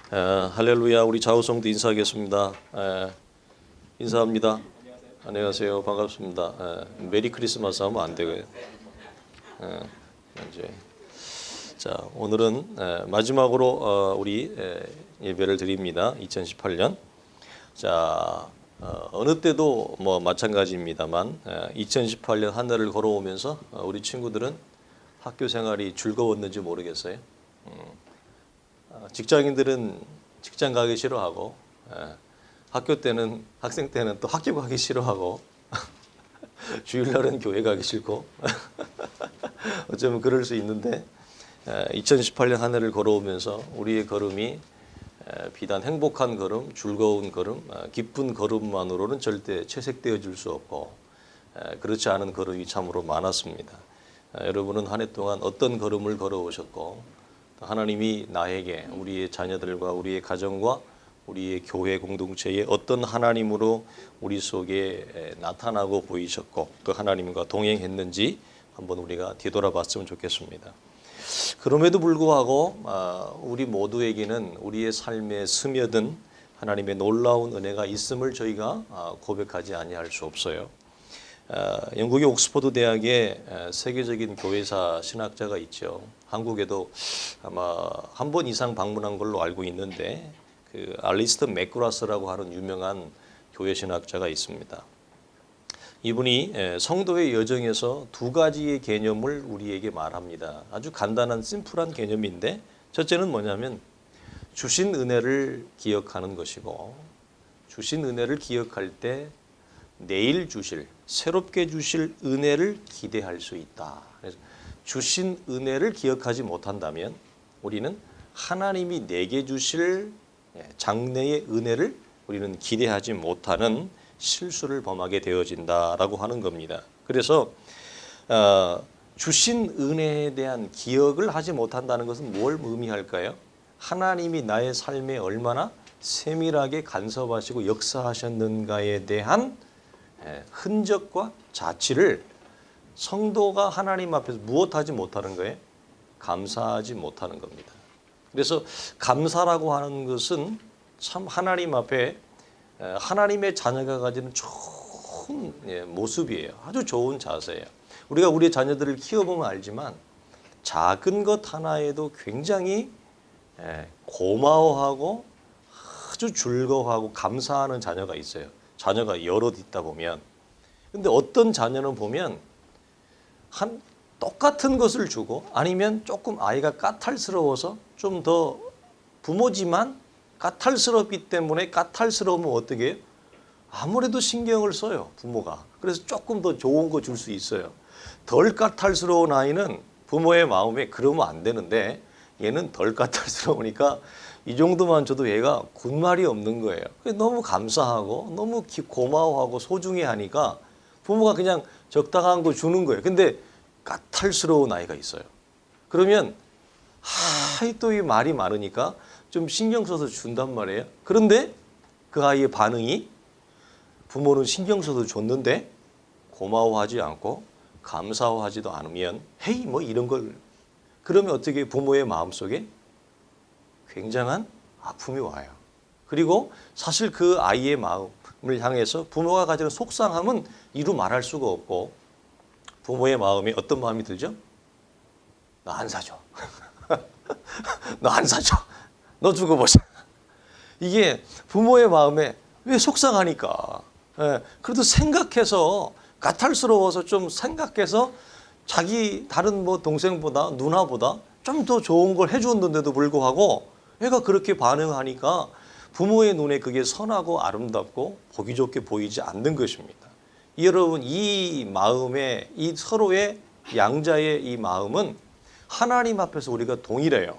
할렐루야. 우리 자우성도 인사하겠습니다. 인사합니다. 안녕하세요. 반갑습니다. 메리 크리스마스 하면 안 되고요. 이제 자 오늘은 마지막으로 우리 예배를 드립니다. 2018년. 자 어느 때도 뭐 마찬가지입니다만 2018년 한 해를 걸어오면서 우리 친구들은 학교 생활이 즐거웠는지 모르겠어요. 직장인들은 직장 가기 싫어하고 학교 때는 학생 때는 또 학교 가기 싫어하고 주일날은 교회 가기 싫고 어쩌면 그럴 수 있는데 2018년 한 해를 걸어오면서 우리의 걸음이 비단 행복한 걸음, 즐거운 걸음, 기쁜 걸음만으로는 절대 채색되어질 수 없고 그렇지 않은 걸음이 참으로 많았습니다. 여러분은 한 해 동안 어떤 걸음을 걸어오셨고 하나님이 나에게 우리의 자녀들과 우리의 가정과 우리의 교회 공동체에 어떤 하나님으로 우리 속에 나타나고 보이셨고 그 하나님과 동행했는지 한번 우리가 뒤돌아봤으면 좋겠습니다. 그럼에도 불구하고 우리 모두에게는 우리의 삶에 스며든 하나님의 놀라운 은혜가 있음을 저희가 고백하지 아니할 수 없어요. 영국의 옥스퍼드 대학에 세계적인 교회사 신학자가 있죠. 한국에도 아마 한 번 이상 방문한 걸로 알고 있는데 그 알리스터 맥그라스라고 하는 유명한 교회 신학자가 있습니다. 이분이 성도의 여정에서 두 가지의 개념을 우리에게 말합니다. 아주 간단한 심플한 개념인데 첫째는 뭐냐면 주신 은혜를 기억하는 것이고 주신 은혜를 기억할 때 내일 주실 새롭게 주실 은혜를 기대할 수 있다. 그래서 주신 은혜를 기억하지 못한다면 우리는 하나님이 내게 주실 장래의 은혜를 우리는 기대하지 못하는 실수를 범하게 되어진다라고 하는 겁니다. 그래서 주신 은혜에 대한 기억을 하지 못한다는 것은 뭘 의미할까요? 하나님이 나의 삶에 얼마나 세밀하게 간섭하시고 역사하셨는가에 대한 흔적과 자취를 성도가 하나님 앞에서 무엇하지 못하는 거예요? 감사하지 못하는 겁니다. 그래서 감사라고 하는 것은 참 하나님 앞에 하나님의 자녀가 가지는 좋은 모습이에요. 아주 좋은 자세예요. 우리가 우리 자녀들을 키워보면 알지만 작은 것 하나에도 굉장히 고마워하고 아주 즐거워하고 감사하는 자녀가 있어요. 자녀가 여럿 있다 보면. 근데 어떤 자녀는 보면 한 똑같은 것을 주고 아니면 조금 아이가 까탈스러워서 좀 더 부모지만 까탈스럽기 때문에 까탈스러우면 어떻게 해요? 아무래도 신경을 써요, 부모가. 그래서 조금 더 좋은 거 줄 수 있어요. 덜 까탈스러운 아이는 부모의 마음에 그러면 안 되는데 얘는 덜 까탈스러우니까 이 정도만 줘도 얘가 군말이 없는 거예요. 너무 감사하고 너무 고마워하고 소중히 하니까 부모가 그냥 적당한 거 주는 거예요. 근데 까탈스러운 아이가 있어요. 그러면 또 이 말이 많으니까 좀 신경 써서 준단 말이에요. 그런데 그 아이의 반응이 부모는 신경 써서 줬는데 고마워하지 않고 감사하지도 않으면 헤이 뭐 이런 걸 그러면 어떻게 부모의 마음속에 굉장한 아픔이 와요. 그리고 사실 그 아이의 마음을 향해서 부모가 가지는 속상함은 이루 말할 수가 없고 부모의 마음에 어떤 마음이 들죠? 너 안 사줘. 너 안 사줘. 너 두고 보자. 이게 부모의 마음에 왜 속상하니까. 그래도 생각해서 까탈스러워서 좀 생각해서 자기 다른 뭐 동생보다 누나보다 좀 더 좋은 걸 해줬는데도 불구하고 애가 그렇게 반응하니까 부모의 눈에 그게 선하고 아름답고 보기 좋게 보이지 않는 것입니다. 여러분 이 마음의 이 서로의 양자의 이 마음은 하나님 앞에서 우리가 동일해요.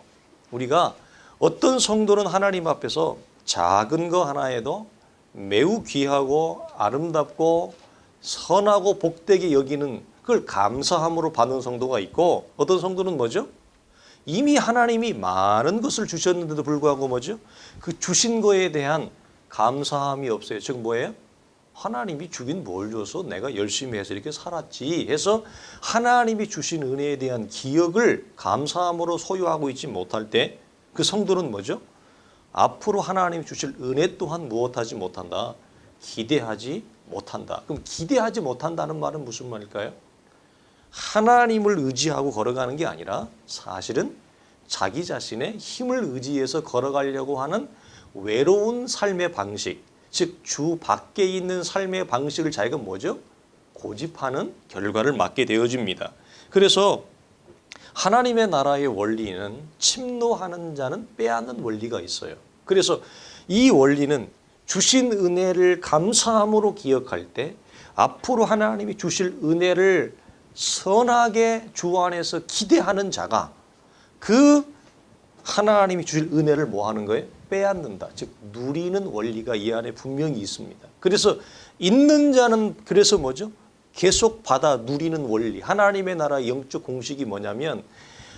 우리가 어떤 성도는 하나님 앞에서 작은 거 하나에도 매우 귀하고 아름답고 선하고 복되게 여기는 그걸 감사함으로 받는 성도가 있고 어떤 성도는 뭐죠? 이미 하나님이 많은 것을 주셨는데도 불구하고 뭐죠? 그 주신 거에 대한 감사함이 없어요. 즉 뭐예요? 하나님이 주긴 뭘 줘서 내가 열심히 해서 이렇게 살았지 해서 하나님이 주신 은혜에 대한 기억을 감사함으로 소유하고 있지 못할 때 그 성도는 뭐죠? 앞으로 하나님이 주실 은혜 또한 무엇하지 못한다? 기대하지 못한다. 그럼 기대하지 못한다는 말은 무슨 말일까요? 하나님을 의지하고 걸어가는 게 아니라 사실은 자기 자신의 힘을 의지해서 걸어가려고 하는 외로운 삶의 방식, 즉 주 밖에 있는 삶의 방식을 자기가 뭐죠? 고집하는 결과를 맞게 되어집니다. 그래서 하나님의 나라의 원리는 침노하는 자는 빼앗는 원리가 있어요. 그래서 이 원리는 주신 은혜를 감사함으로 기억할 때 앞으로 하나님이 주실 은혜를 선하게 주 안에서 기대하는 자가 그 하나님이 주실 은혜를 뭐 하는 거예요? 빼앗는다. 즉 누리는 원리가 이 안에 분명히 있습니다. 그래서 있는 자는 그래서 뭐죠? 계속 받아 누리는 원리. 하나님의 나라 영적 공식이 뭐냐면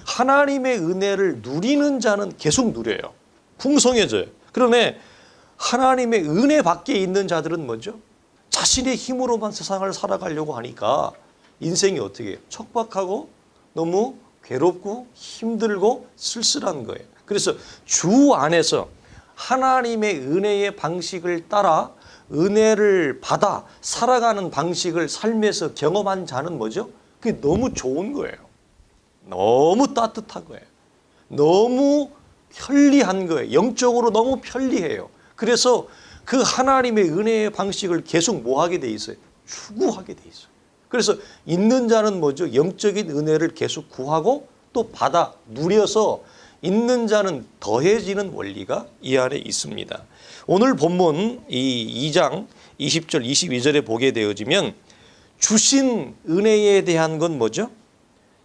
하나님의 은혜를 누리는 자는 계속 누려요. 풍성해져요. 그런데 하나님의 은혜 밖에 있는 자들은 뭐죠? 자신의 힘으로만 세상을 살아가려고 하니까 인생이 어떻게 해요? 척박하고 너무 괴롭고 힘들고 쓸쓸한 거예요. 그래서 주 안에서 하나님의 은혜의 방식을 따라 은혜를 받아 살아가는 방식을 삶에서 경험한 자는 뭐죠? 그게 너무 좋은 거예요. 너무 따뜻한 거예요. 너무 편리한 거예요. 영적으로 너무 편리해요. 그래서 그 하나님의 은혜의 방식을 계속 뭐 하게 돼 있어요? 추구하게 돼 있어요. 그래서 있는 자는 뭐죠? 영적인 은혜를 계속 구하고 또 받아 누려서 있는 자는 더해지는 원리가 이 안에 있습니다. 오늘 본문 이 2장 20절 22절에 보게 되어지면 주신 은혜에 대한 건 뭐죠?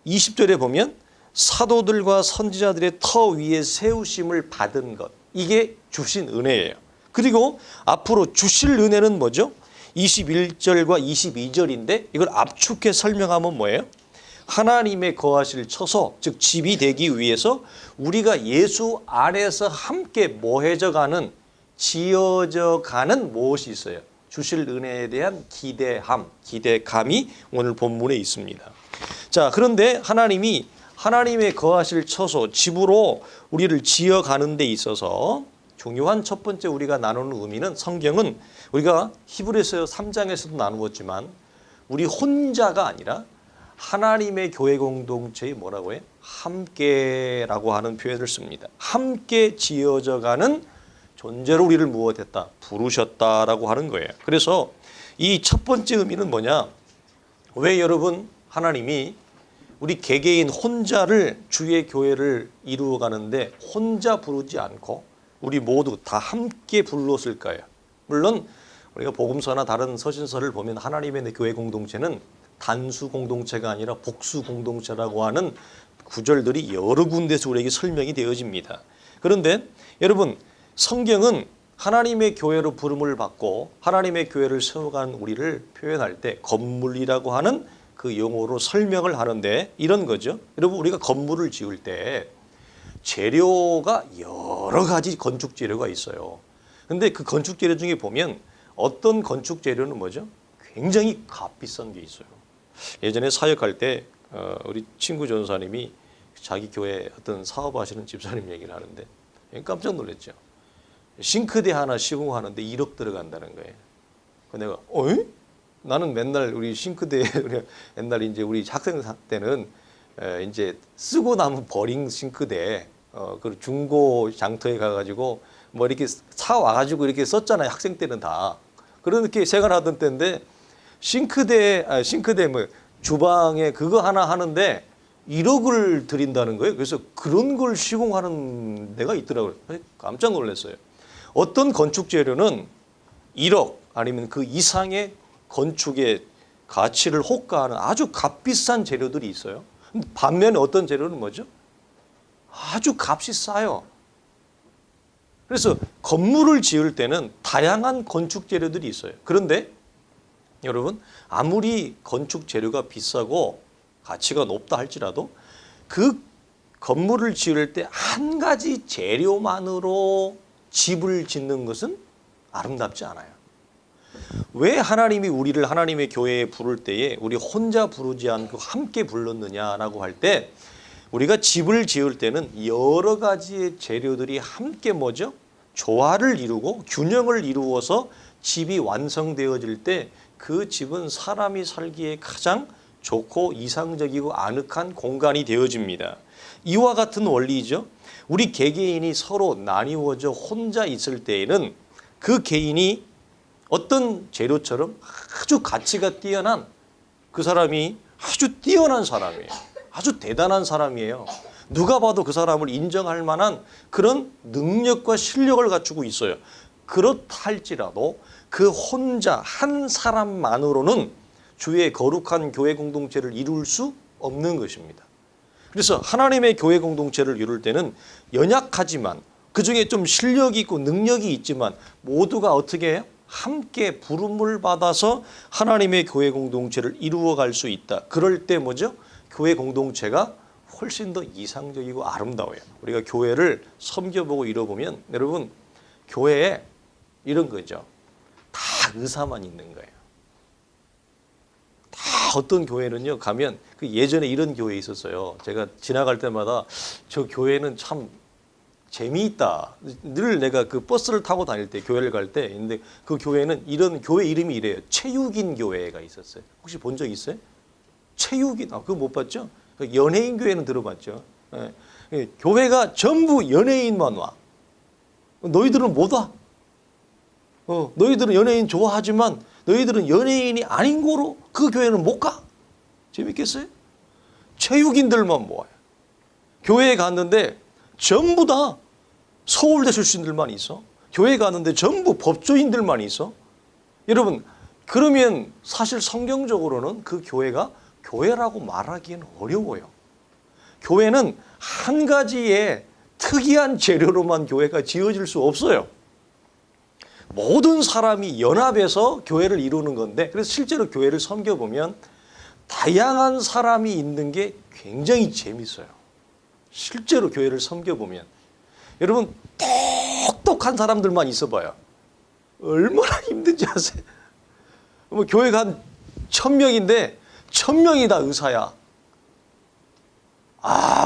20절에 보면 사도들과 선지자들의 터 위에 세우심을 받은 것. 이게 주신 은혜예요. 그리고 앞으로 주실 은혜는 뭐죠? 21절과 22절인데 이걸 압축해 설명하면 뭐예요? 하나님의 거하실 처소, 즉 집이 되기 위해서 우리가 예수 안에서 함께 모해져 가는, 지어져 가는 무엇이 있어요? 주실 은혜에 대한 기대감이 오늘 본문에 있습니다. 자, 그런데 하나님이 하나님의 거하실 처소, 집으로 우리를 지어가는 데 있어서 중요한 첫 번째 우리가 나누는 의미는 성경은 우리가 히브리서 3장에서도 나누었지만 우리 혼자가 아니라 하나님의 교회 공동체의 뭐라고 해요? 함께라고 하는 표현을 씁니다. 함께 지어져 가는 존재로 우리를 무엇했다? 부르셨다라고 하는 거예요. 그래서 이 첫 번째 의미는 뭐냐? 왜 여러분 하나님이 우리 개개인 혼자를 주의 교회를 이루어 가는데 혼자 부르지 않고 우리 모두 다 함께 불렀을까요? 물론 우리가 복음서나 다른 서신서를 보면 하나님의 교회 공동체는 단수 공동체가 아니라 복수 공동체라고 하는 구절들이 여러 군데서 우리에게 설명이 되어집니다. 그런데 여러분 성경은 하나님의 교회로 부름을 받고 하나님의 교회를 세워가는 우리를 표현할 때 건물이라고 하는 그 용어로 설명을 하는데 이런 거죠. 여러분 우리가 건물을 지을 때 재료가 여러 가지 건축 재료가 있어요. 근데 그 건축 재료 중에 보면 어떤 건축 재료는 뭐죠? 굉장히 값비싼 게 있어요. 예전에 사역할 때 우리 친구 전사님이 자기 교회 어떤 사업하시는 집사님 얘기를 하는데 깜짝 놀랐죠. 싱크대 하나 시공하는데 1억 들어간다는 거예요. 그래서 내가 어이? 나는 맨날 우리 싱크대 옛날 이제 우리 학생 때는 이제 쓰고 나면 버린 싱크대 그 중고 장터에 가가지고 뭐 이렇게 사 와가지고 이렇게 썼잖아요. 학생 때는 다 그렇게 생활하던 때인데 싱크대 뭐 주방에 그거 하나 하는데 1억을 들인다는 거예요. 그래서 그런 걸 시공하는 데가 있더라고요. 깜짝 놀랐어요. 어떤 건축 재료는 1억 아니면 그 이상의 건축의 가치를 호가하는 아주 값비싼 재료들이 있어요. 반면에 어떤 재료는 뭐죠? 아주 값이 싸요. 그래서 건물을 지을 때는 다양한 건축 재료들이 있어요. 그런데 여러분 아무리 건축 재료가 비싸고 가치가 높다 할지라도 그 건물을 지을 때 한 가지 재료만으로 집을 짓는 것은 아름답지 않아요. 왜 하나님이 우리를 하나님의 교회에 부를 때에 우리 혼자 부르지 않고 함께 불렀느냐라고 할 때 우리가 집을 지을 때는 여러 가지의 재료들이 함께 뭐죠? 조화를 이루고 균형을 이루어서 집이 완성되어질 때 그 집은 사람이 살기에 가장 좋고 이상적이고 아늑한 공간이 되어집니다. 이와 같은 원리죠. 우리 개개인이 서로 나뉘어져 혼자 있을 때에는 그 개인이 어떤 재료처럼 아주 가치가 뛰어난 그 사람이 아주 뛰어난 사람이에요. 아주 대단한 사람이에요. 누가 봐도 그 사람을 인정할 만한 그런 능력과 실력을 갖추고 있어요. 그렇다 할지라도 그 혼자 한 사람만으로는 주의 거룩한 교회 공동체를 이룰 수 없는 것입니다. 그래서 하나님의 교회 공동체를 이룰 때는 연약하지만 그중에 좀 실력이 있고 능력이 있지만 모두가 어떻게 해요? 함께 부름을 받아서 하나님의 교회 공동체를 이루어 갈 수 있다. 그럴 때 뭐죠? 교회 공동체가 훨씬 더 이상적이고 아름다워요. 우리가 교회를 섬겨보고 이뤄보면 여러분 교회에 이런 거죠. 다 의사만 있는 거예요. 다 어떤 교회는요 가면 그 예전에 이런 교회 있었어요. 제가 지나갈 때마다 저 교회는 참 재미있다. 늘 내가 그 버스를 타고 다닐 때 교회를 갈 때 근데 그 교회는 이런 교회 이름이 이래요. 체육인 교회가 있었어요. 혹시 본 적 있어요? 체육인 그거 못 봤죠? 연예인 교회는 들어봤죠. 예. 교회가 전부 연예인만 와. 너희들은 못 와. 너희들은 연예인 좋아하지만 너희들은 연예인이 아닌 거로 그 교회는 못 가. 재밌겠어요? 체육인들만 모아요. 교회에 갔는데 전부 다 서울대 출신들만 있어. 교회 갔는데 전부 법조인들만 있어. 여러분 그러면 사실 성경적으로는 그 교회가 교회라고 말하기는 어려워요. 교회는 한 가지의 특이한 재료로만 교회가 지어질 수 없어요. 모든 사람이 연합해서 교회를 이루는 건데 그래서 실제로 교회를 섬겨보면 다양한 사람이 있는 게 굉장히 재밌어요. 실제로 교회를 섬겨보면 여러분 똑똑한 사람들만 있어봐요. 얼마나 힘든지 아세요? 뭐 교회가 한 1000명인데 1000명이 다 의사야.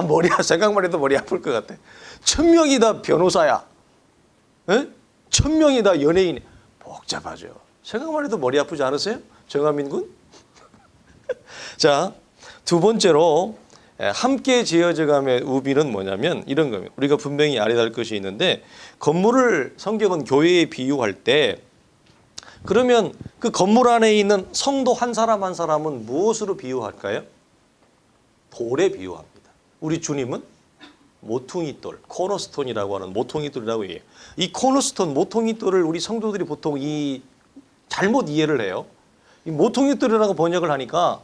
머리야 생각만 해도 머리 아플 것 같아. 1000명이 다 변호사야. 에? 1000명이 다 연예인. 복잡하죠. 생각만 해도 머리 아프지 않으세요? 정하민 군? 자, 두 번째로 함께 지어져감의 우비는 뭐냐면 이런 겁니다. 우리가 분명히 알아야 할 것이 있는데 건물을 성경은 교회에 비유할 때 그러면 그 건물 안에 있는 성도 한 사람 한 사람은 무엇으로 비유할까요? 돌에 비유합니다. 우리 주님은 모퉁이돌, 코너스톤이라고 하는 모퉁이돌이라고 해요. 이 코너스톤, 모퉁이돌을 우리 성도들이 보통 잘못 이해를 해요. 이 모퉁이돌이라고 번역을 하니까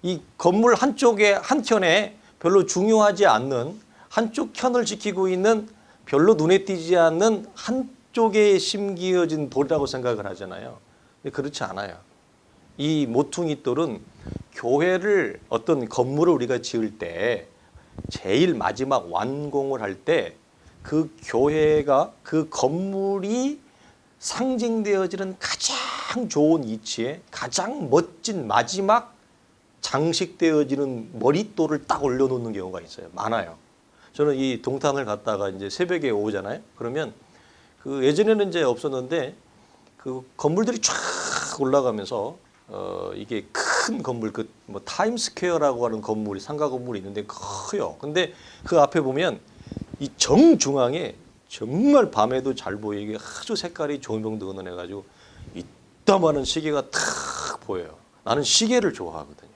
이 건물 한쪽에 한켠에 별로 중요하지 않는 한쪽 편을 지키고 있는 별로 눈에 띄지 않는 한쪽에 심기어진 돌이라고 생각을 하잖아요. 근데 그렇지 않아요. 이 모퉁이돌은 교회를 어떤 건물을 우리가 지을 때 제일 마지막 완공을 할 때 그 교회가 그 건물이 상징되어지는 가장 좋은 위치에 가장 멋진 마지막 장식되어지는 머릿돌을 딱 올려놓는 경우가 있어요. 많아요. 저는 이 동탄을 갔다가 이제 새벽에 오잖아요. 그러면 그 예전에는 이제 없었는데 그 건물들이 쫙 올라가면서 이게 큰 건물 그 뭐 타임스퀘어라고 하는 건물이 상가 건물이 있는데 커요. 근데 그 앞에 보면 이 정중앙에 정말 밤에도 잘 보이게 아주 색깔이 조명도 은은해가지고 이따만한 시계가 탁 보여요. 나는 시계를 좋아하거든요.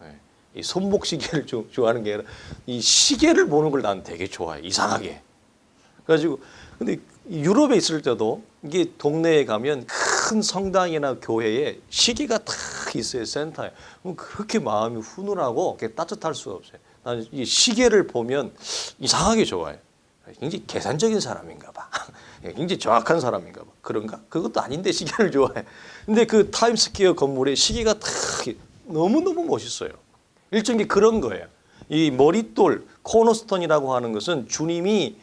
네. 이 손목 시계를 좋아하는 게 아니라 이 시계를 보는 걸 난 되게 좋아해. 이상하게. 그래가지고 근데 유럽에 있을 때도 이게 동네에 가면 큰 성당이나 교회에 시계가 탁 있어요. 센터에. 그렇게 마음이 훈훈하고 따뜻할 수가 없어요. 나는 이 시계를 보면 이상하게 좋아해요. 굉장히 계산적인 사람인가 봐. 굉장히 정확한 사람인가 봐. 그런가? 그것도 아닌데 시계를 좋아해. 근데 그 타임스퀘어 건물에 시계가 탁 너무너무 멋있어요. 일종의 그런 거예요. 이 머릿돌, 코너스톤이라고 하는 것은 주님이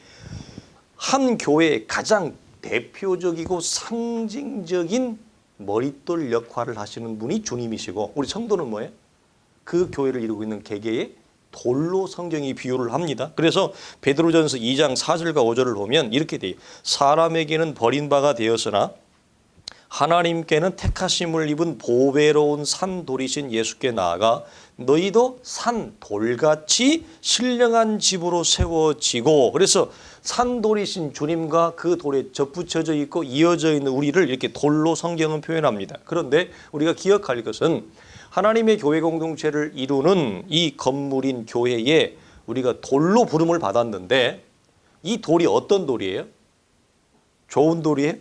한 교회의 가장 대표적이고 상징적인 머릿돌 역할을 하시는 분이 주님이시고 우리 성도는 뭐예요? 그 교회를 이루고 있는 개개의 돌로 성경이 비유를 합니다. 그래서 베드로전서 2장 4절과 5절을 보면 이렇게 돼요. 사람에게는 버린 바가 되었으나 하나님께는 택하심을 입은 보배로운 산돌이신 예수께 나아가 너희도 산 돌같이 신령한 집으로 세워지고, 그래서 산돌이신 주님과 그 돌에 접붙여져 있고 이어져 있는 우리를 이렇게 돌로 성경은 표현합니다. 그런데 우리가 기억할 것은 하나님의 교회 공동체를 이루는 이 건물인 교회에 우리가 돌로 부름을 받았는데 이 돌이 어떤 돌이에요? 좋은 돌이에요?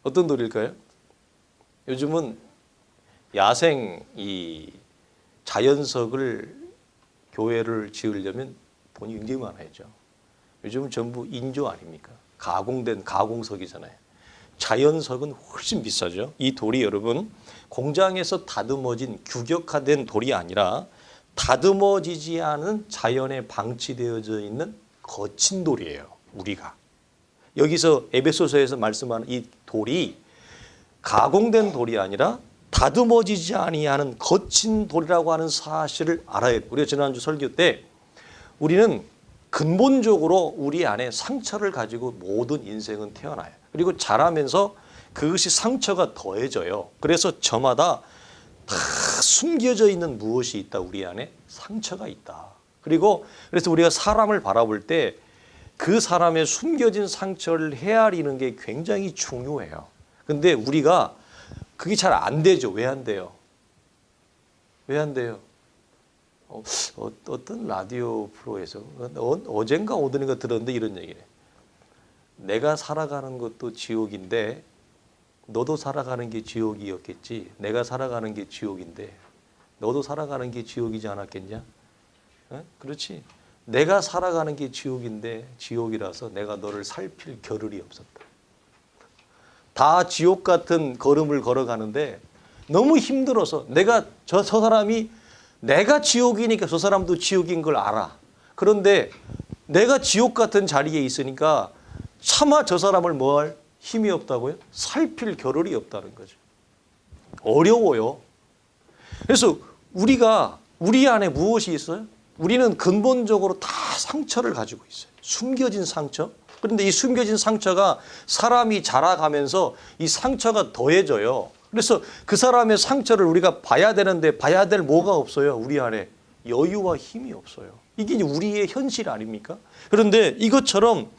어떤 돌일까요? 요즘은 야생 이 자연석을 교회를 지으려면 돈이 굉장히 많아야죠. 요즘은 전부 인조 아닙니까? 가공된 가공석이잖아요. 자연석은 훨씬 비싸죠. 이 돌이 여러분 공장에서 다듬어진 규격화된 돌이 아니라 다듬어지지 않은 자연에 방치되어져 있는 거친 돌이에요. 우리가 여기서 에베소서에서 말씀하는 이 돌이 가공된 돌이 아니라 다듬어지지 아니하는 거친 돌이라고 하는 사실을 알아야 돼요. 우리가 지난주 설교 때 우리는 근본적으로 우리 안에 상처를 가지고 모든 인생은 태어나요. 그리고 자라면서 그것이 상처가 더해져요. 그래서 저마다 다 숨겨져 있는 무엇이 있다. 우리 안에 상처가 있다. 그리고 그래서 우리가 사람을 바라볼 때 그 사람의 숨겨진 상처를 헤아리는 게 굉장히 중요해요. 근데 우리가 그게 잘 안 되죠. 왜 안 돼요? 왜 안 돼요? 어떤 라디오 프로에서 어젠가 오늘인가 들었는데 이런 얘기를 해요. 내가 살아가는 것도 지옥인데 너도 살아가는 게 지옥이었겠지. 내가 살아가는 게 지옥인데 너도 살아가는 게 지옥이지 않았겠냐? 에? 그렇지. 내가 살아가는 게 지옥인데 지옥이라서 내가 너를 살필 겨를이 없었다. 다 지옥 같은 걸음을 걸어가는데 너무 힘들어서 내가 저 사람이 내가 지옥이니까 저 사람도 지옥인 걸 알아. 그런데 내가 지옥 같은 자리에 있으니까 차마 저 사람을 뭐 할 힘이 없다고요? 살필 겨를이 없다는 거죠. 어려워요. 그래서 우리가 우리 안에 무엇이 있어요? 우리는 근본적으로 다 상처를 가지고 있어요. 숨겨진 상처. 그런데 이 숨겨진 상처가 사람이 자라가면서 이 상처가 더해져요. 그래서 그 사람의 상처를 우리가 봐야 되는데 봐야 될 뭐가 없어요. 우리 안에 여유와 힘이 없어요. 이게 우리의 현실 아닙니까? 그런데 이것처럼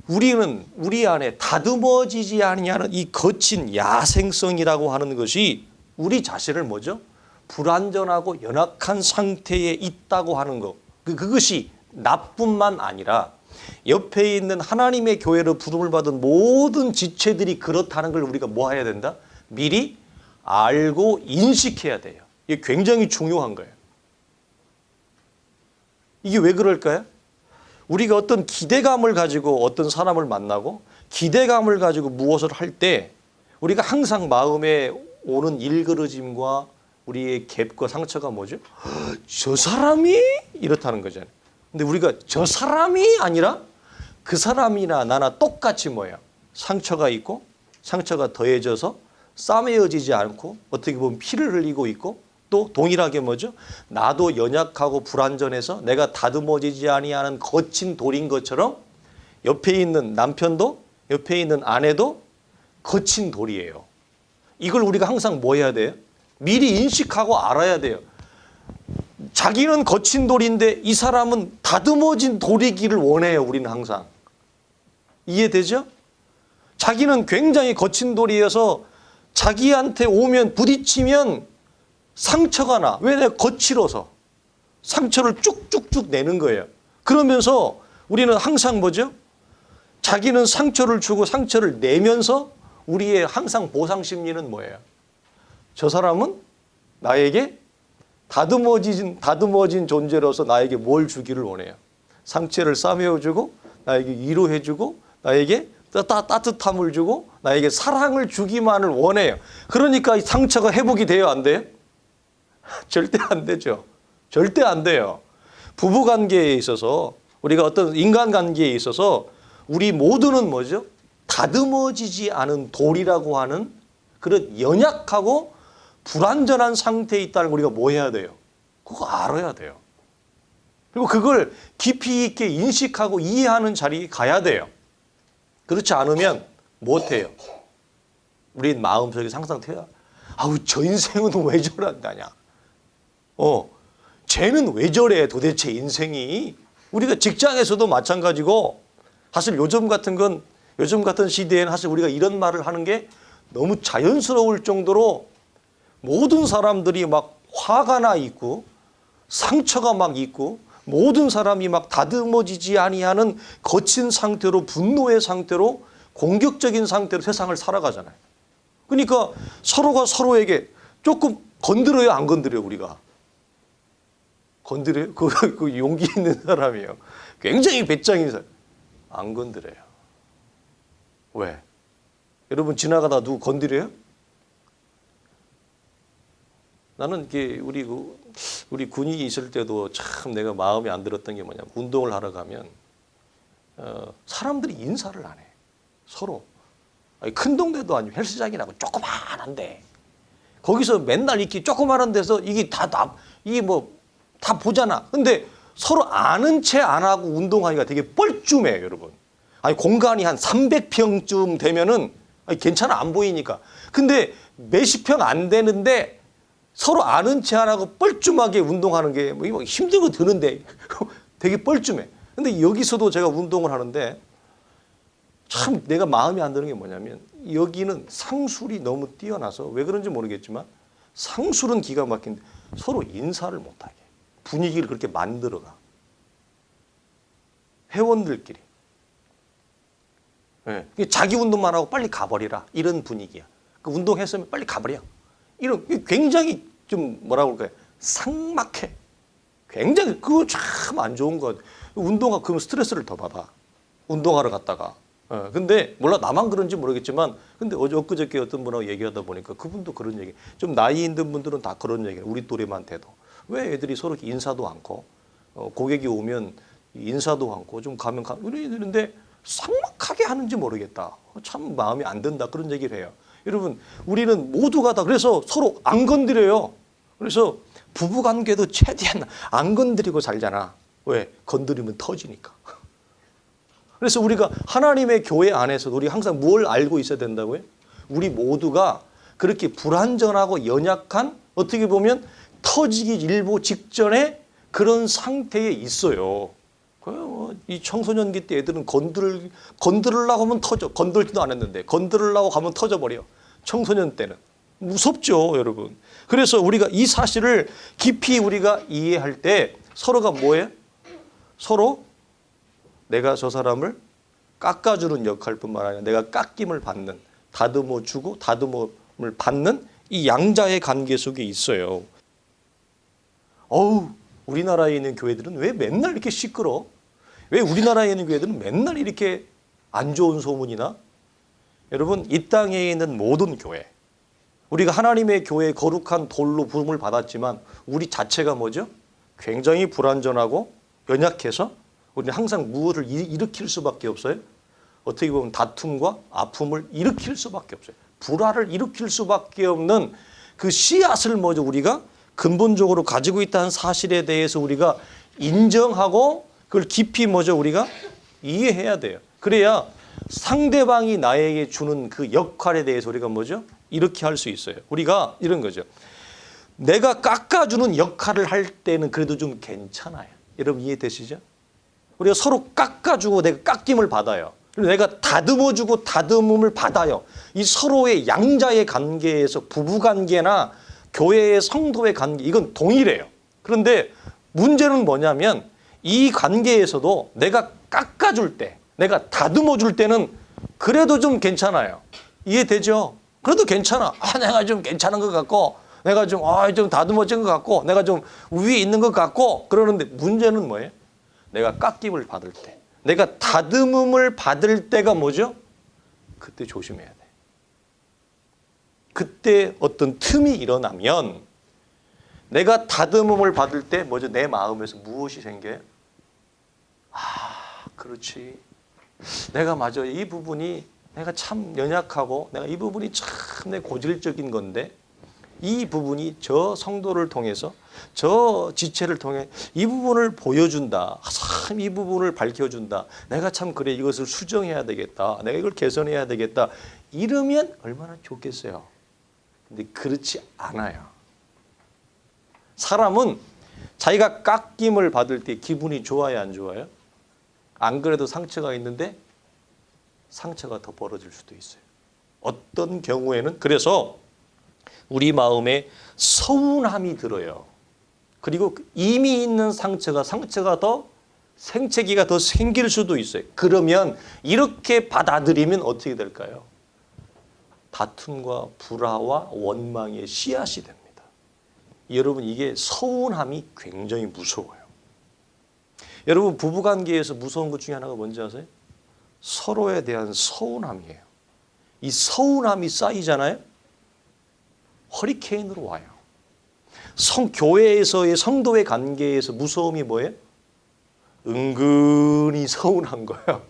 우리는 우리 안에 다듬어지지 아니하는 이 거친 야생성이라고 하는 것이 우리 자신을 뭐죠? 불완전하고 연약한 상태에 있다고 하는 것. 그것이 나뿐만 아니라 옆에 있는 하나님의 교회로 부름을 받은 모든 지체들이 그렇다는 걸 우리가 뭐 해야 된다? 미리 알고 인식해야 돼요. 이게 굉장히 중요한 거예요. 이게 왜 그럴까요? 우리가 어떤 기대감을 가지고 어떤 사람을 만나고 기대감을 가지고 무엇을 할 때 우리가 항상 마음에 오는 일그러짐과 우리의 갭과 상처가 뭐죠? 저 사람이 이렇다는 거잖아요. 근데 우리가 저 사람이 아니라 그 사람이나 나나 똑같이 뭐예요? 상처가 있고 상처가 더해져서 싸매어지지 않고 어떻게 보면 피를 흘리고 있고 또 동일하게 뭐죠? 나도 연약하고 불완전해서 내가 다듬어지지 아니하는 거친 돌인 것처럼 옆에 있는 남편도 옆에 있는 아내도 거친 돌이에요. 이걸 우리가 항상 뭐 해야 돼요? 미리 인식하고 알아야 돼요. 자기는 거친 돌인데 이 사람은 다듬어진 돌이기를 원해요. 우리는 항상. 이해되죠? 자기는 굉장히 거친 돌이어서 자기한테 오면 부딪히면 상처가 나. 왜? 내가 거칠어서. 상처를 쭉쭉쭉 내는 거예요. 그러면서 우리는 항상 뭐죠? 자기는 상처를 주고 상처를 내면서 우리의 항상 보상 심리는 뭐예요? 저 사람은 나에게 다듬어진 존재로서 나에게 뭘 주기를 원해요? 상처를 싸매어주고 나에게 위로해주고 나에게 따뜻함을 주고 나에게 사랑을 주기만을 원해요. 그러니까 이 상처가 회복이 돼요? 안 돼요? 절대 안 되죠. 절대 안 돼요. 부부관계에 있어서 우리가 어떤 인간관계에 있어서 우리 모두는 뭐죠? 다듬어지지 않은 돌이라고 하는 그런 연약하고 불완전한 상태에 있다는 걸 우리가 뭐 해야 돼요? 그거 알아야 돼요. 그리고 그걸 깊이 있게 인식하고 이해하는 자리에 가야 돼요. 그렇지 않으면 못해요. 우리 마음속에 항상 태야. 아우 저 인생은 왜 저런다냐. 쟤는 왜 저래 도대체 인생이. 우리가 직장에서도 마찬가지고 사실 요즘 같은 시대에는 사실 우리가 이런 말을 하는 게 너무 자연스러울 정도로 모든 사람들이 막 화가 나 있고 상처가 막 있고 모든 사람이 막 다듬어지지 아니하는 거친 상태로 분노의 상태로 공격적인 상태로 세상을 살아가잖아요. 그러니까 서로가 서로에게 조금 건드려요, 안 건드려요, 우리가? 건드려요? 그 용기 있는 사람이에요. 굉장히 배짱인 사람. 안 건드려요. 왜? 여러분 지나가다 누구 건드려요? 나는 이게 우리 군이 있을 때도 참 내가 마음에 안 들었던 게 뭐냐면 운동을 하러 가면 사람들이 인사를 안 해. 서로. 아니, 큰 동네도 아니고 헬스장이라고 조그만한데 거기서 맨날 이렇게 조그만한 데서 이게 다 보잖아. 근데 서로 아는 채 안 하고 운동하기가 되게 뻘쭘해요, 여러분. 아니 공간이 한 300평쯤 되면은 아니, 괜찮아 안 보이니까. 근데 몇십 평 안 되는데 서로 아는 채 안 하고 뻘쭘하게 운동하는 게 뭐 힘들고 드는데 되게 뻘쭘해. 근데 여기서도 제가 운동을 하는데 참 내가 마음에 안 드는 게 뭐냐면 여기는 상술이 너무 뛰어나서 왜 그런지 모르겠지만 상술은 기가 막힌데 서로 인사를 못하게 분위기를 그렇게 만들어가. 회원들끼리. 네. 자기 운동만 하고 빨리 가버리라 이런 분위기야. 그 운동했으면 빨리 가버려. 이런 굉장히 좀 뭐라고 그럴까요? 삭막해. 굉장히 그거 참 안 좋은 것 같아. 운동하 그러면 스트레스를 더 받아. 운동하러 갔다가. 근데 몰라 나만 그런지 모르겠지만 근데 엊그저께 어떤 분하고 얘기하다 보니까 그분도 그런 얘기. 좀 나이 있는 분들은 다 그런 얘기를 우리 또래만 돼도 왜 애들이 서로 인사도 않고 고객이 오면 인사도 않고 좀 가면 이러는데 삭막하게 하는지 모르겠다. 참 마음이 안 든다 그런 얘기를 해요. 여러분 우리는 모두가 다 그래서 서로 안 건드려요. 그래서 부부관계도 최대한 안 건드리고 살잖아. 왜? 건드리면 터지니까. 그래서 우리가 하나님의 교회 안에서도 우리 항상 뭘 알고 있어야 된다고요? 우리 모두가 그렇게 불완전하고 연약한 어떻게 보면 터지기 일보 직전에 그런 상태에 있어요. 이 청소년기 때 애들은 건드리려고 하면 터져. 건들지도 않았는데 건드리려고 하면 터져버려. 청소년 때는. 무섭죠, 여러분. 그래서 우리가 이 사실을 깊이 우리가 이해할 때 서로가 뭐예요? 서로 내가 저 사람을 깎아주는 역할뿐만 아니라 내가 깎임을 받는, 다듬어 주고 다듬음을 받는 이 양자의 관계 속에 있어요. 우리나라에 있는 교회들은 왜 맨날 이렇게 시끄러? 왜 우리나라에 있는 교회들은 맨날 이렇게 안 좋은 소문이나? 여러분 이 땅에 있는 모든 교회 우리가 하나님의 교회에 거룩한 돌로 부름을 받았지만 우리 자체가 뭐죠? 굉장히 불완전하고 연약해서 우리는 항상 무엇을 일으킬 수밖에 없어요. 어떻게 보면 다툼과 아픔을 일으킬 수밖에 없어요. 불화를 일으킬 수밖에 없는 그 씨앗을 먼저 우리가 근본적으로 가지고 있다는 사실에 대해서 우리가 인정하고 그걸 깊이 먼저 우리가 이해해야 돼요. 그래야 상대방이 나에게 주는 그 역할에 대해서 우리가 뭐죠? 이렇게 할 수 있어요. 우리가 이런 거죠. 내가 깎아주는 역할을 할 때는 그래도 좀 괜찮아요. 여러분 이해되시죠? 우리가 서로 깎아주고 내가 깎임을 받아요. 그리고 내가 다듬어주고 다듬음을 받아요. 이 서로의 양자의 관계에서 부부관계나 교회의 성도의 관계 이건 동일해요. 그런데 문제는 뭐냐면 이 관계에서도 내가 깎아줄 때 내가 다듬어줄 때는 그래도 좀 괜찮아요. 이해되죠? 그래도 괜찮아. 내가 좀 괜찮은 것 같고 내가 좀 다듬어진 것 같고 내가 좀 위에 있는 것 같고 그러는데 문제는 뭐예요? 내가 깎임을 받을 때 내가 다듬음을 받을 때가 뭐죠? 그때 조심해야 돼. 그때 어떤 틈이 일어나면 내가 다듬음을 받을 때 뭐죠? 내 마음에서 무엇이 생겨요? 그렇지. 내가 맞아. 이 부분이 내가 참 연약하고 내가 이 부분이 참 내 고질적인 건데 이 부분이 저 성도를 통해서 저 지체를 통해 이 부분을 보여준다. 참 이 부분을 밝혀준다. 내가 참 그래 이것을 수정해야 되겠다. 내가 이걸 개선해야 되겠다. 이러면 얼마나 좋겠어요. 근데 그렇지 않아요. 사람은 자기가 깎임을 받을 때 기분이 좋아요, 안 좋아요? 안 그래도 상처가 있는데 상처가 더 벌어질 수도 있어요. 어떤 경우에는 그래서 우리 마음에 서운함이 들어요. 그리고 이미 있는 상처가 더 생채기가 더 생길 수도 있어요. 그러면 이렇게 받아들이면 어떻게 될까요? 다툼과 불화와 원망의 씨앗이 됩니다. 여러분 이게 서운함이 굉장히 무서워요. 여러분 부부관계에서 무서운 것 중에 하나가 뭔지 아세요? 서로에 대한 서운함이에요. 이 서운함이 쌓이잖아요. 허리케인으로 와요. 교회에서의 성도의 관계에서 무서움이 뭐예요? 은근히 서운한 거예요.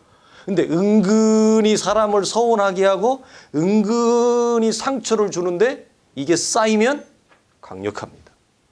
근데 은근히 사람을 서운하게 하고 은근히 상처를 주는데 이게 쌓이면 강력합니다.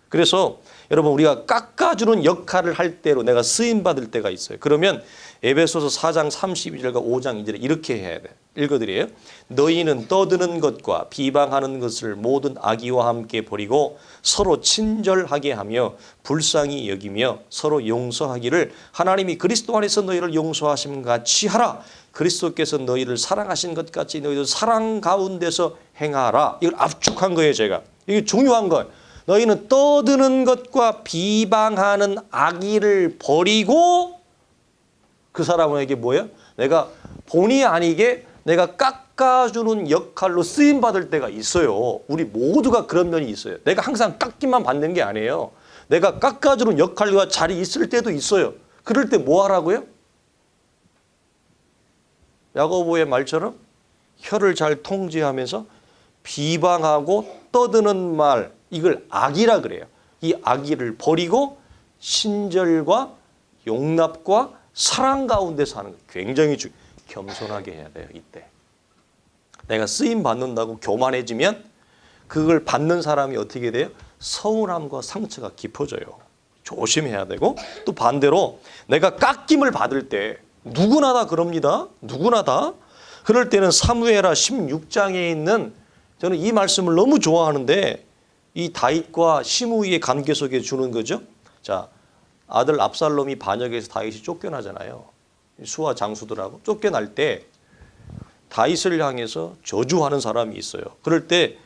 그래서 여러분 우리가 깎아주는 역할을 할 때로 내가 쓰임받을 때가 있어요. 그러면 에베소서 4장 32절과 5장 2절에 이렇게 해야 돼. 읽어드려요. 너희는 떠드는 것과 비방하는 것을 모든 악의와 함께 버리고 서로 친절하게 하며 불쌍히 여기며 서로 용서하기를 하나님이 그리스도 안에서 너희를 용서하심 같이 하라. 그리스도께서 너희를 사랑하신 것 같이 너희도 사랑 가운데서 행하라. 이걸 압축한 거예요, 제가. 이게 중요한 거예요. 너희는 떠드는 것과 비방하는 악의를 버리고 그 사람에게 뭐예요? 내가 본의 아니게 내가 깎아주는 역할로 쓰임받을 때가 있어요. 우리 모두가 그런 면이 있어요. 내가 항상 깎기만 받는 게 아니에요. 내가 깎아주는 역할과 자리 있을 때도 있어요. 그럴 때 뭐 하라고요? 야고보의 말처럼 혀를 잘 통제하면서 비방하고 떠드는 말, 이걸 악이라 그래요. 이 악의를 버리고 친절과 용납과 사랑 가운데서 하는 거 굉장히 겸손하게 해야 돼요. 이때 내가 쓰임 받는다고 교만해지면 그걸 받는 사람이 어떻게 돼요? 서운함과 상처가 깊어져요. 조심해야 되고 또 반대로 내가 깎임을 받을 때 누구나 다 그럽니다. 누구나 다. 그럴 때는 사무엘하 16장에 있는 저는 이 말씀을 너무 좋아하는데 이 다윗과 시므이의 관계 속에 주는 거죠. 자, 아들 압살롬이 반역해서 다윗이 쫓겨나잖아요. 수하 장수들하고 쫓겨날 때 다윗을 향해서 저주하는 사람이 있어요. 그럴 때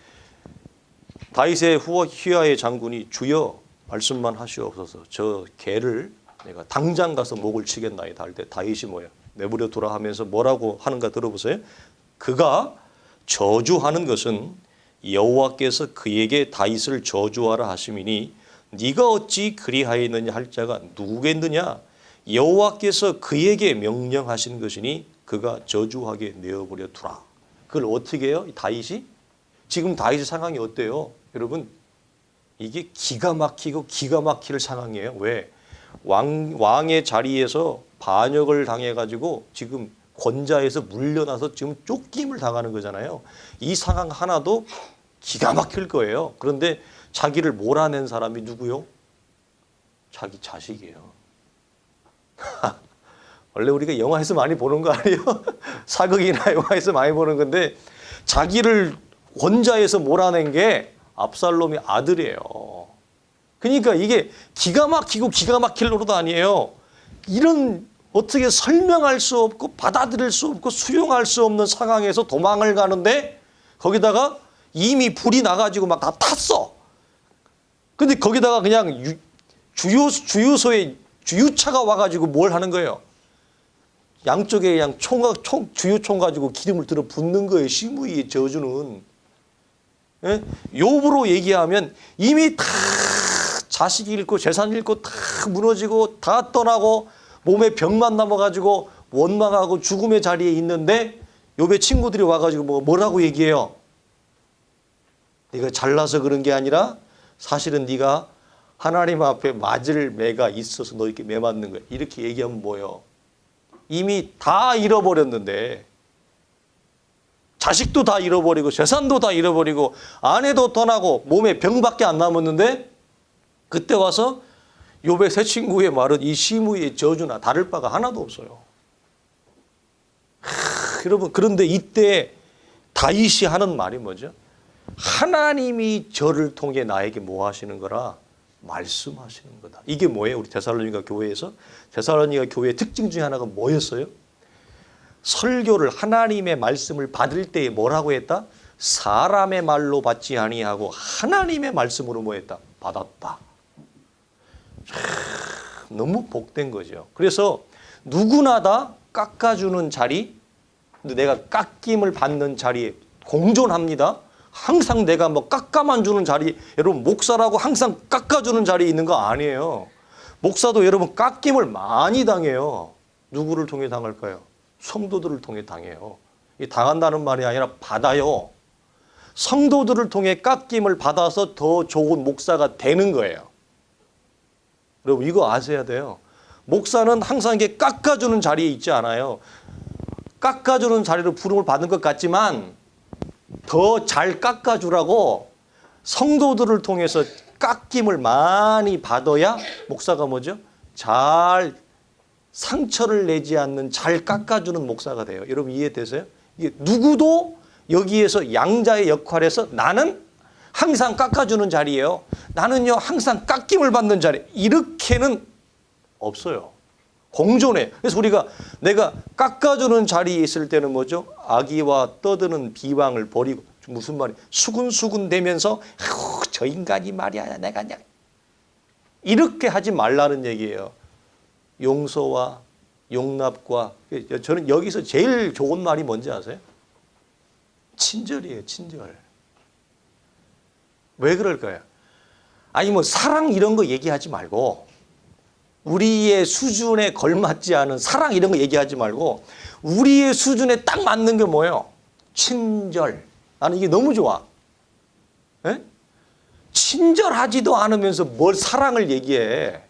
다윗의 후아의 장군이 주여 말씀만 하시옵소서 저 개를 내가 당장 가서 목을 치겠나이다 할 때 다윗이 뭐예요? 내버려 두라 하면서 뭐라고 하는가 들어보세요. 그가 저주하는 것은 여호와께서 그에게 다윗을 저주하라 하심이니 네가 어찌 그리하였느냐 할 자가 누구겠느냐. 여호와께서 그에게 명령하신 것이니 그가 저주하게 내어버려 두라. 그걸 어떻게 해요? 다윗이? 지금 다윗의 상황이 어때요? 여러분 이게 기가 막히고 기가 막힐 상황이에요. 왜? 왕의 자리에서 반역을 당해가지고 지금 권좌에서 물려나서 지금 쫓김을 당하는 거잖아요. 이 상황 하나도 기가 막힐 거예요. 그런데 자기를 몰아낸 사람이 누구요? 자기 자식이에요. 원래 우리가 영화에서 많이 보는 거 아니에요? 사극이나 영화에서 많이 보는 건데 자기를 권좌에서 몰아낸 게 압살롬의 아들이에요. 그러니까 이게 기가 막히고 기가 막힐 노릇 아니에요. 이런 어떻게 설명할 수 없고 받아들일 수 없고 수용할 수 없는 상황에서 도망을 가는데 거기다가 이미 불이 나가지고 막 다 탔어. 근데 거기다가 그냥 주유소에 주유차가 와가지고 뭘 하는 거예요? 양쪽에 그냥 주유총 가지고 기름을 들어 붓는 거예요. 시므이의 저주는. 예? 욥으로 얘기하면 이미 다 자식 잃고 재산 잃고 다 무너지고 다 떠나고 몸에 병만 남아가지고 원망하고 죽음의 자리에 있는데 욥의 친구들이 와가지고 뭐라고 얘기해요? 네가 잘나서 그런 게 아니라 사실은 네가 하나님 앞에 맞을 매가 있어서 너 이렇게 매 맞는 거야. 이렇게 얘기하면 뭐예요? 이미 다 잃어버렸는데 자식도 다 잃어버리고 재산도 다 잃어버리고 아내도 떠나고 몸에 병밖에 안 남았는데 그때 와서 욥의 세 친구의 말은 이 시므이의 저주나 다를 바가 하나도 없어요. 여러분, 그런데 이때 다윗이 하는 말이 뭐죠? 하나님이 저를 통해 나에게 뭐 하시는 거라? 말씀하시는 거다. 이게 뭐예요? 우리 데살로니가 교회에서 데살로니가 교회의 특징 중에 하나가 뭐였어요? 설교를 하나님의 말씀을 받을 때에 뭐라고 했다? 사람의 말로 받지 아니하고 하나님의 말씀으로 뭐 했다? 받았다. 너무 복된 거죠. 그래서 누구나 다 깎아주는 자리, 내가 깎임을 받는 자리에 공존합니다. 항상 내가 뭐 깎아만 주는 자리, 여러분 목사라고 항상 깎아주는 자리에 있는 거 아니에요. 목사도 여러분 깎임을 많이 당해요. 누구를 통해 당할까요? 성도들을 통해 당해요. 이 당한다는 말이 아니라 받아요. 성도들을 통해 깎임을 받아서 더 좋은 목사가 되는 거예요. 여러분 이거 아셔야 돼요. 목사는 항상 이게 깎아주는 자리에 있지 않아요. 깎아주는 자리로 부름을 받은 것 같지만 더 잘 깎아주라고 성도들을 통해서 깎임을 많이 받아야 목사가 뭐죠? 잘 상처를 내지 않는 잘 깎아주는 목사가 돼요. 여러분 이해되세요? 이게 누구도 여기에서 양자의 역할에서 나는 항상 깎아주는 자리예요. 나는요 항상 깎임을 받는 자리. 이렇게는 없어요. 공존해. 그래서 우리가 내가 깎아주는 자리에 있을 때는 뭐죠? 악의와 떠드는 비방을 버리고 무슨 말이야? 수근수근 대면서 저 인간이 말이야 내가 그냥 이렇게 하지 말라는 얘기예요. 용서와 용납과 저는 여기서 제일 좋은 말이 뭔지 아세요? 친절이에요. 친절. 왜 그럴까요? 아니 뭐 사랑 이런 거 얘기하지 말고 우리의 수준에 걸맞지 않은 사랑 이런 거 얘기하지 말고 우리의 수준에 딱 맞는 게 뭐예요? 친절. 나는 이게 너무 좋아. 에? 친절하지도 않으면서 뭘 사랑을 얘기해.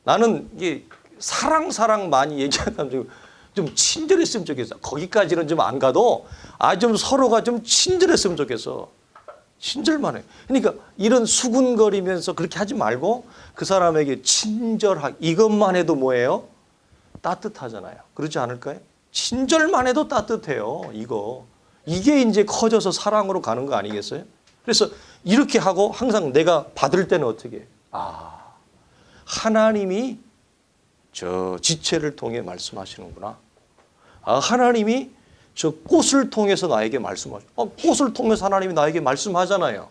나는 이게 사랑 많이 얘기한다면 좀 친절했으면 좋겠어. 거기까지는 좀 안 가도 좀 서로가 좀 친절했으면 좋겠어. 친절만 해. 그러니까 이런 수군거리면서 그렇게 하지 말고 그 사람에게 친절하게 이것만 해도 뭐예요? 따뜻하잖아요. 그렇지 않을까요? 친절만 해도 따뜻해요. 이게 이제 커져서 사랑으로 가는 거 아니겠어요? 그래서 이렇게 하고 항상 내가 받을 때는 어떻게 해? 하나님이 저 지체를 통해 말씀하시는구나. 하나님이 저 꽃을 통해서 나에게 말씀하죠. 꽃을 통해서 하나님이 나에게 말씀하잖아요.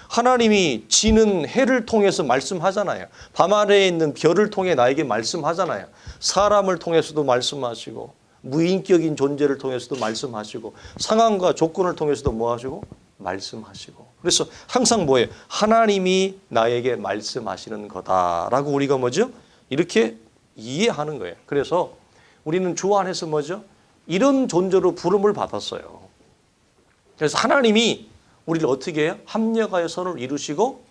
하나님이 지는 해를 통해서 말씀하잖아요. 밤하늘에 있는 별을 통해 나에게 말씀하잖아요. 사람을 통해서도 말씀하시고 무인격인 존재를 통해서도 말씀하시고 상황과 조건을 통해서도 뭐 하시고? 말씀하시고. 그래서 항상 뭐예요? 하나님이 나에게 말씀하시는 거다라고 우리가 뭐죠? 이렇게 이해하는 거예요. 그래서 우리는 주 안에서 뭐죠? 이런 존재로 부름을 받았어요. 그래서 하나님이 우리를 어떻게 해요? 합력하여 선을 이루시고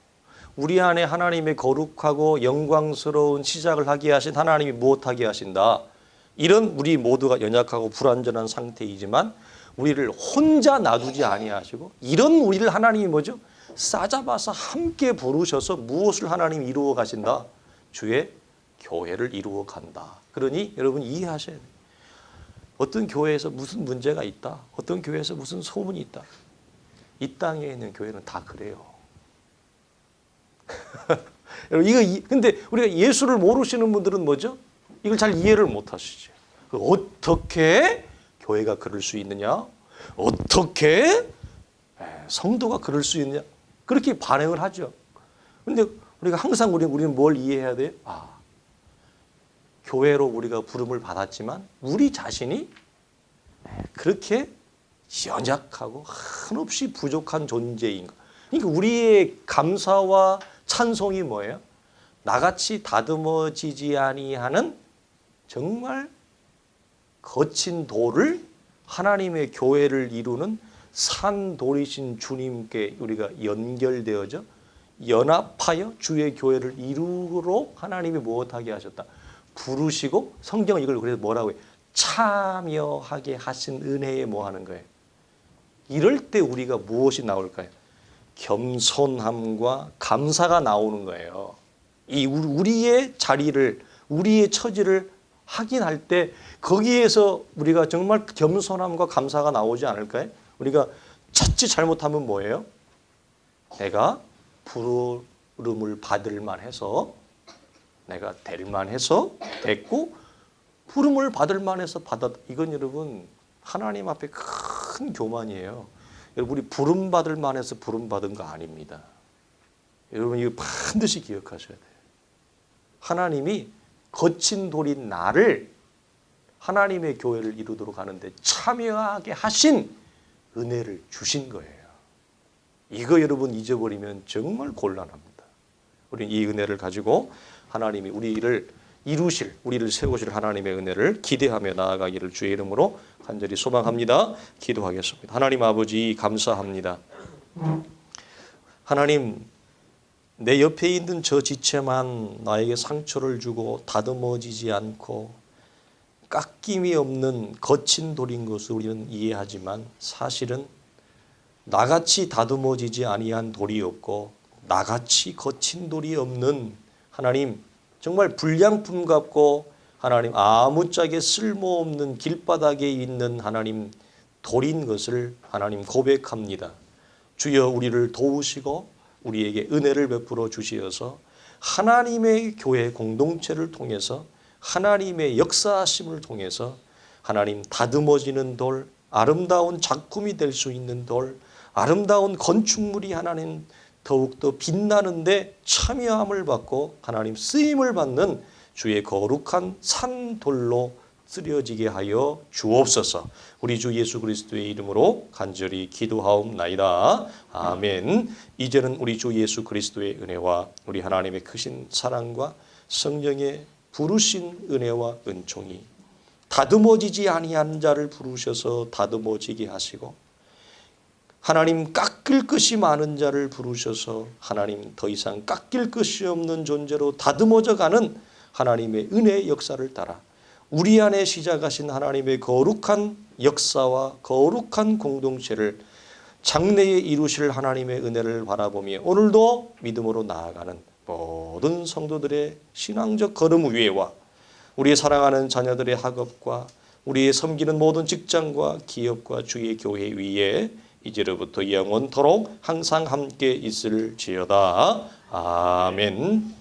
우리 안에 하나님의 거룩하고 영광스러운 시작을 하게 하신 하나님이 무엇하게 하신다. 이런 우리 모두가 연약하고 불완전한 상태이지만 우리를 혼자 놔두지 아니하시고 이런 우리를 하나님이 뭐죠? 싸잡아서 함께 부르셔서 무엇을 하나님이 이루어 가신다? 주의 교회를 이루어 간다. 그러니 여러분 이해하셔야 돼요. 어떤 교회에서 무슨 문제가 있다. 어떤 교회에서 무슨 소문이 있다. 이 땅에 있는 교회는 다 그래요. 근데 우리가 예수를 모르시는 분들은 뭐죠? 이걸 잘 이해를 못 하시죠. 어떻게 교회가 그럴 수 있느냐? 어떻게 성도가 그럴 수 있느냐? 그렇게 반응을 하죠. 근데 우리가 항상 우리는 뭘 이해해야 돼요? 교회로 우리가 부름을 받았지만 우리 자신이 그렇게 연약하고 한없이 부족한 존재인 것. 그러니까 우리의 감사와 찬송이 뭐예요? 나같이 다듬어지지 아니하는 정말 거친 돌을 하나님의 교회를 이루는 산돌이신 주님께 우리가 연결되어져 연합하여 주의 교회를 이루도록 하나님이 무엇하게 하셨다? 부르시고 성경은 이걸 그래서 뭐라고 해요? 참여하게 하신 은혜에 뭐 하는 거예요? 이럴 때 우리가 무엇이 나올까요? 겸손함과 감사가 나오는 거예요. 이 우리의 자리를, 우리의 처지를 확인할 때 거기에서 우리가 정말 겸손함과 감사가 나오지 않을까요? 우리가 자칫 잘못하면 뭐예요? 내가 부름을 받을 만해서, 내가 될 만해서 됐고, 부름을 받을 만해서 받았다. 이건 여러분 하나님 앞에 큰 교만이에요. 여러분, 우리 부름 받을 만해서 부름 받은 거 아닙니다. 여러분, 이거 반드시 기억하셔야 돼요. 하나님이 거친 돌인 나를 하나님의 교회를 이루도록 하는데 참여하게 하신 은혜를 주신 거예요. 이거 여러분 잊어버리면 정말 곤란합니다. 우리는 이 은혜를 가지고 하나님이 우리를 이루실, 우리를 세우실 하나님의 은혜를 기대하며 나아가기를 주의 이름으로 간절히 소망합니다. 기도하겠습니다. 하나님 아버지 감사합니다. 하나님, 내 옆에 있는 저 지체만 나에게 상처를 주고 다듬어지지 않고 깎임이 없는 거친 돌인 것을 우리는 이해하지만 사실은 나같이 다듬어지지 아니한 돌이 없고 나같이 거친 돌이 없는 하나님, 정말 불량품 같고 하나님 아무짝에 쓸모없는 길바닥에 있는 하나님 돌인 것을 하나님 고백합니다. 주여 우리를 도우시고 우리에게 은혜를 베풀어 주시어서 하나님의 교회 공동체를 통해서 하나님의 역사하심을 통해서 하나님 다듬어지는 돌, 아름다운 작품이 될 수 있는 돌, 아름다운 건축물이 하나님 더욱더 빛나는데 참여함을 받고 하나님 쓰임을 받는 주의 거룩한 산돌로 쓰려지게 하여 주옵소서. 우리 주 예수 그리스도의 이름으로 간절히 기도하옵나이다. 아멘. 이제는 우리 주 예수 그리스도의 은혜와 우리 하나님의 크신 사랑과 성령의 부르신 은혜와 은총이 다듬어지지 아니한 자를 부르셔서 다듬어지게 하시고 하나님 깎일 것이 많은 자를 부르셔서 하나님 더 이상 깎일 것이 없는 존재로 다듬어져 가는 하나님의 은혜의 역사를 따라 우리 안에 시작하신 하나님의 거룩한 역사와 거룩한 공동체를 장래에 이루실 하나님의 은혜를 바라보며 오늘도 믿음으로 나아가는 모든 성도들의 신앙적 걸음 위에와 우리의 사랑하는 자녀들의 학업과 우리의 섬기는 모든 직장과 기업과 주의 교회 위에 이제로부터 영원토록 항상 함께 있을지어다. 아멘.